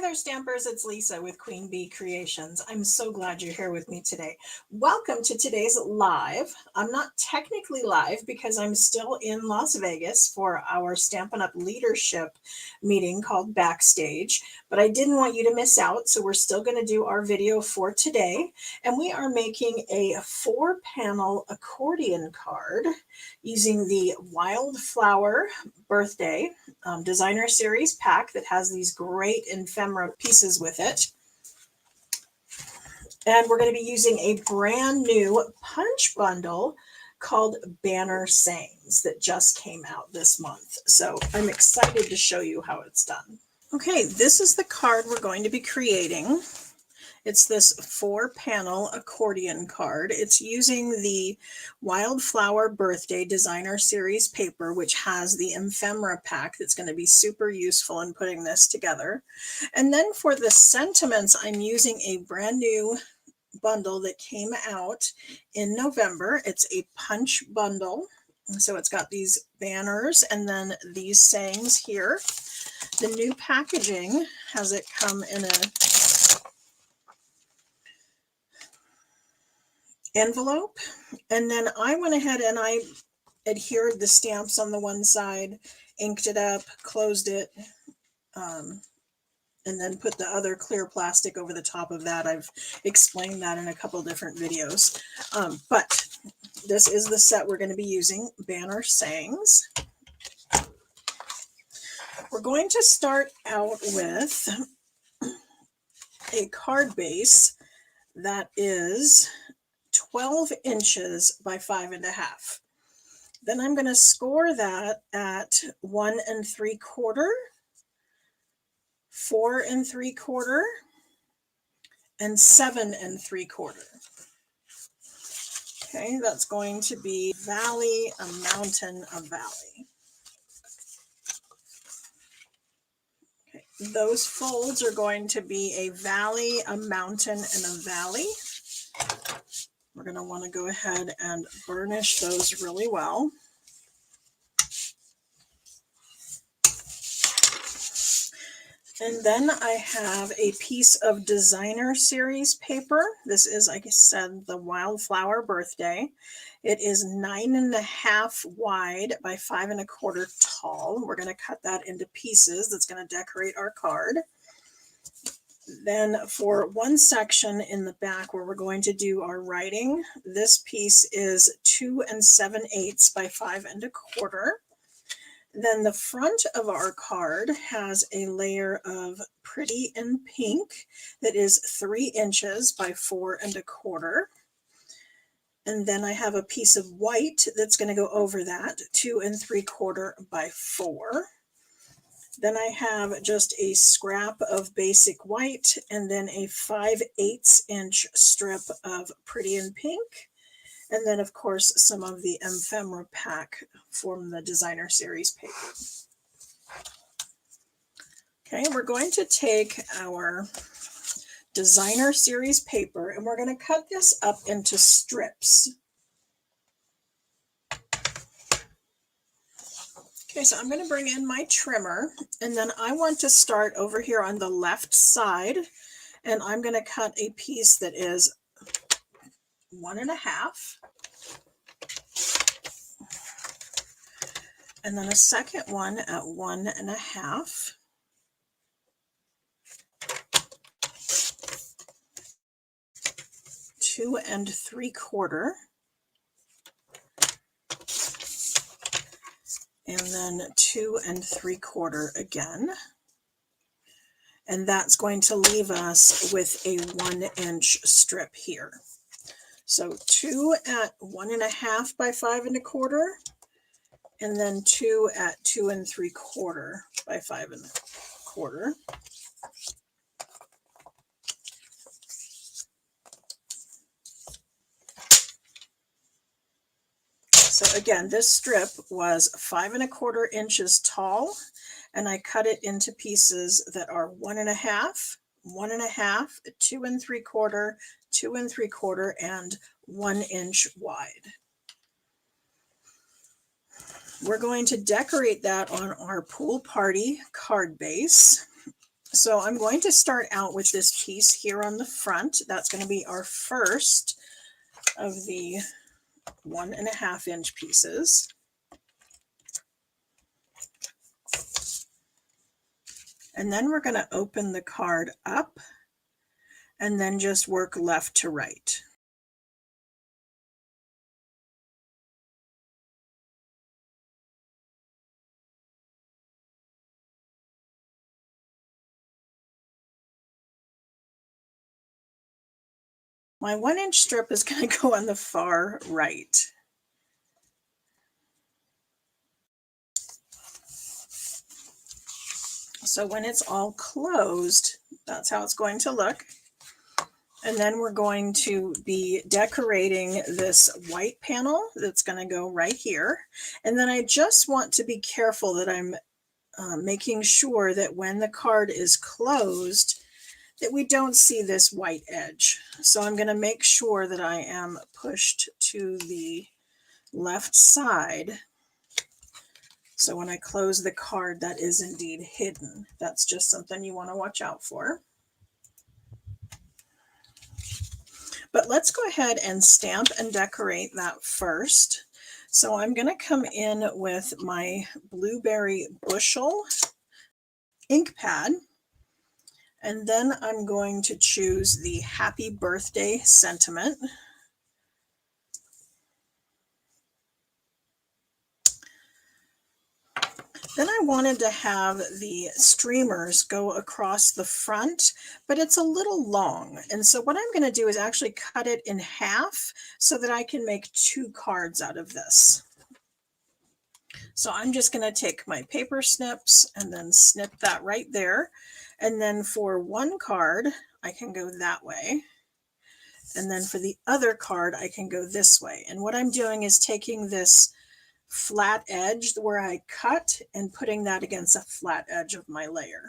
Hi there, Stampers. It's Lisa with Queen Bee Creations. I'm so glad you're here with me today. Welcome to today's live. I'm not technically live because I'm still in Las Vegas for our Stampin' Up leadership meeting called Backstage, but I didn't want you to miss out, so we're still going to do our video for today. And we are making a 4-panel accordion card using the Wildflower birthday designer series pack that has these great ephemera pieces with it. And we're going to be using a brand new punch bundle called Banner Sayings that just came out this month. So I'm excited to show you how it's done. Okay, this is the card we're going to be creating. It's this 4-panel accordion card. It's using the Wildflower Birthday Designer Series paper, which has the ephemera pack that's going to be super useful in putting this together. And then for the sentiments, I'm using a brand new bundle that came out in November. It's a punch bundle. So it's got these banners and then these sayings here. The new packaging has it come in a envelope, and then I went ahead and I adhered the stamps on the one side, inked it up, closed it, and then put the other clear plastic over the top of that. I've explained that in a couple different videos, but this is the set we're going to be using, Banner Sayings. We're going to start out with a card base that is 12 inches by 5.5. Then I'm going to score that at 1 3/4, 4 3/4, and 7 3/4. Okay, that's going to be valley, a mountain, a valley. Okay, those folds are going to be a valley, a mountain, and a valley. We're going to want to go ahead and burnish those really well. And then I have a piece of designer series paper. This is, like I said, the Wildflower Birthday. It is 9.5 wide by 5 1/4 tall. We're going to cut that into pieces. That's going to decorate our card. Then for one section in the back where we're going to do our writing, this piece is 2 7/8 by 5 1/4. Then the front of our card has a layer of Pretty in Pink that is 3 inches by 4 1/4. And then I have a piece of white that's going to go over that, 2 3/4 by 4. Then I have just a scrap of basic white and then a 5/8 inch strip of Pretty in Pink. And then, of course, some of the ephemera pack from the designer series paper. Okay, we're going to take our designer series paper and we're going to cut this up into strips. Okay, so I'm going to bring in my trimmer, and then I want to start over here on the left side, and I'm going to cut a piece that is 1.5, and then a second one at 1.5, two 3/4, and then 2 3/4 again. And that's going to leave us with a 1 inch strip here. So 2 at 1.5 by 5 1/4, and then 2 at 2 3/4 by 5 1/4. So again, this strip was 5 1/4 inches tall, and I cut it into pieces that are 1.5, 1.5, 2 3/4, 2 3/4, and 1 inch wide. We're going to decorate that on our pool party card base. So I'm going to start out with this piece here on the front. That's going to be our first of the 1.5 inch pieces. And then we're going to open the card up and then just work left to right. My 1 inch strip is going to go on the far right. So when it's all closed, that's how it's going to look. And then we're going to be decorating this white panel that's going to go right here. And then I just want to be careful that I'm making sure that when the card is closed, that we don't see this white edge. So I'm going to make sure that I am pushed to the left side. So when I close the card, that is indeed hidden. That's just something you want to watch out for. But let's go ahead and stamp and decorate that first. So I'm going to come in with my Blueberry Bushel ink pad. And then I'm going to choose the Happy Birthday sentiment. Then I wanted to have the streamers go across the front, but it's a little long. And so what I'm going to do is actually cut it in half so that I can make 2 cards out of this. So I'm just going to take my paper snips and then snip that right there. And then for one card, I can go that way. And then for the other card, I can go this way. And what I'm doing is taking this flat edge where I cut and putting that against a flat edge of my layer.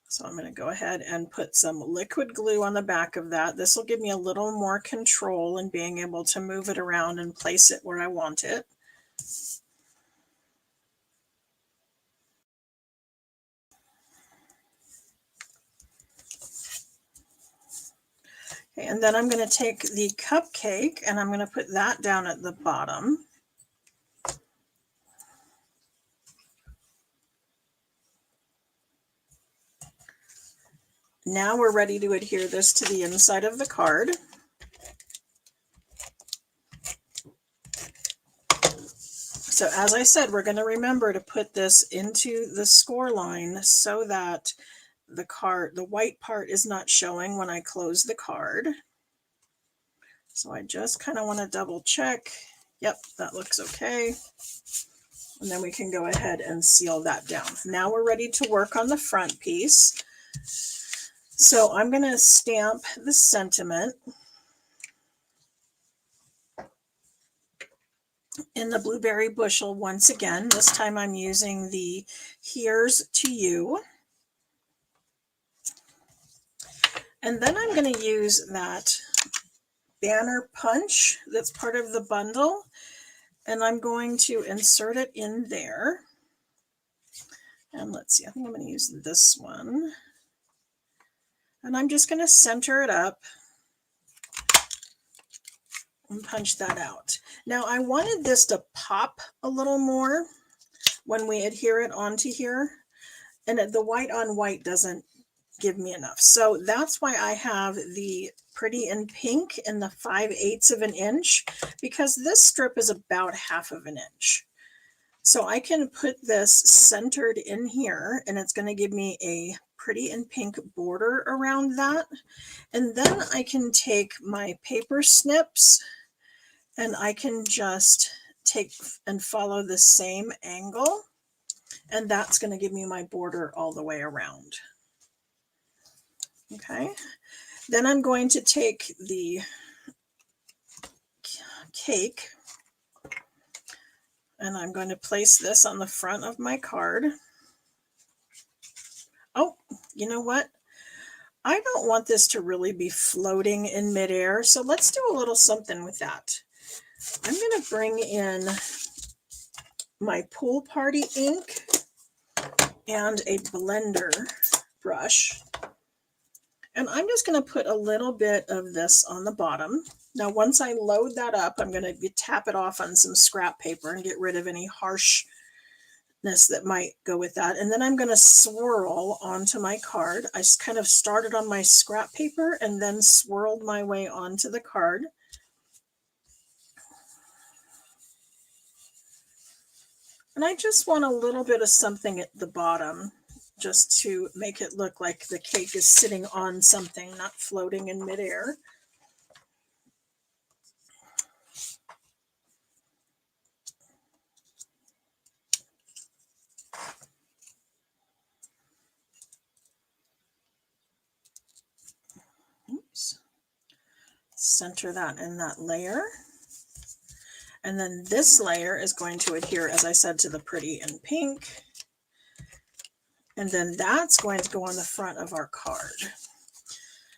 So I'm going to go ahead and put some liquid glue on the back of that. This will give me a little more control in being able to move it around and place it where I want it. Okay, and then I'm going to take the cupcake and I'm going to put that down at the bottom. Now we're ready to adhere this to the inside of the card. So as I said, we're going to remember to put this into the score line so that the white part is not showing when I close the card. So I just kind of want to double check. Yep, that looks okay. And then we can go ahead and seal that down. Now we're ready to work on the front piece. So I'm going to stamp the sentiment in the Blueberry Bushel once again. This time I'm using the Here's to You. And then I'm going to use that banner punch that's part of the bundle. And I'm going to insert it in there. And let's see, I think I'm going to use this one. And I'm just going to center it up and punch that out. Now I wanted this to pop a little more when we adhere it onto here. And the white on white doesn't give me enough. So that's why I have the Pretty in Pink in the 5/8 of an inch, because this strip is about 1/2 inch. So I can put this centered in here and it's going to give me a Pretty in Pink border around that. And then I can take my paper snips and I can just take and follow the same angle. And that's going to give me my border all the way around. Okay. Then I'm going to take the cake and I'm going to place this on the front of my card. Oh, you know what? I don't want this to really be floating in midair, so let's do a little something with that. I'm going to bring in my pool party ink and a blender brush. And I'm just going to put a little bit of this on the bottom. Now, once I load that up, I'm going to tap it off on some scrap paper and get rid of any harshness that might go with that. And then I'm going to swirl onto my card. I just kind of started on my scrap paper and then swirled my way onto the card. And I just want a little bit of something at the bottom just to make it look like the cake is sitting on something, not floating in midair. Oops. Center that in that layer. And then this layer is going to adhere, as I said, to the pretty in pink. And then that's going to go on the front of our card.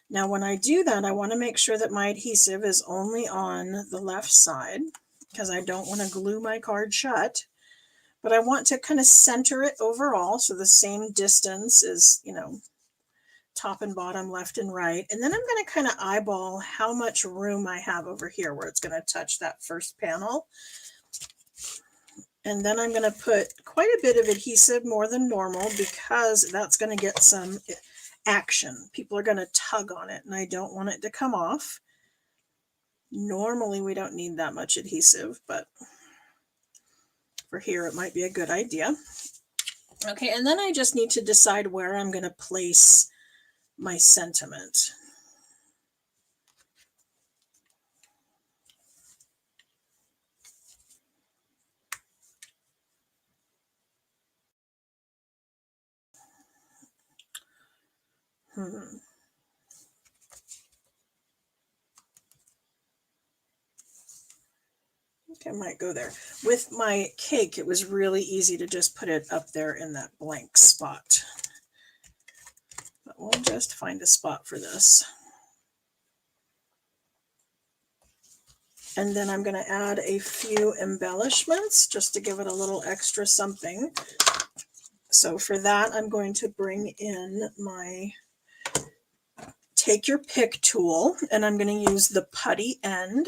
Now, when I do that, I want to make sure that my adhesive is only on the left side because I don't want to glue my card shut. But I want to kind of center it overall, so the same distance is, top and bottom, left and right. And then I'm going to kind of eyeball how much room I have over here where it's going to touch that first panel. And then I'm going to put quite a bit of adhesive, more than normal, because that's going to get some action. People are going to tug on it, and I don't want it to come off. Normally, we don't need that much adhesive, but for here, it might be a good idea. Okay, and then I just need to decide where I'm going to place my sentiment. Okay, I might go there. With my cake, it was really easy to just put it up there in that blank spot. But we'll just find a spot for this. And then I'm going to add a few embellishments just to give it a little extra something. So for that, I'm going to bring in my take your pick tool, and I'm going to use the putty end.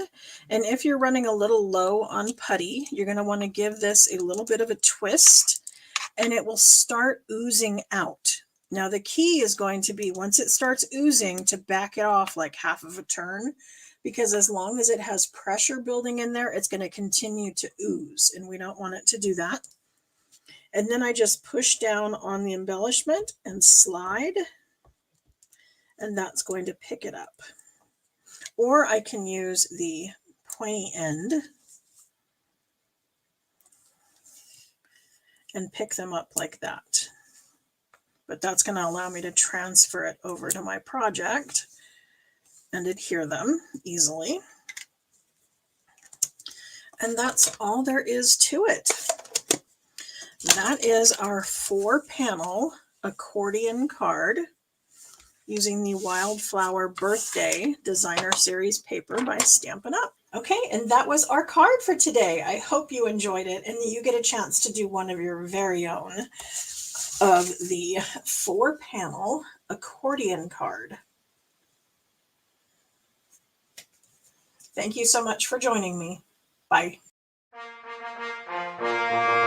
And if you're running a little low on putty, you're going to want to give this a little bit of a twist, and it will start oozing out. Now the key is going to be, once it starts oozing, to back it off like half of a turn, because as long as it has pressure building in there, it's going to continue to ooze, and we don't want it to do that. And then I just push down on the embellishment and slide, and that's going to pick it up. Or I can use the pointy end and pick them up like that. But that's going to allow me to transfer it over to my project and adhere them easily. And that's all there is to it. That is our 4-panel accordion card using the Wildflower Birthday Designer Series paper by Stampin' Up. Okay, and that was our card for today. I hope you enjoyed it and you get a chance to do one of your very own of the 4-panel accordion card. Thank you so much for joining me. Bye.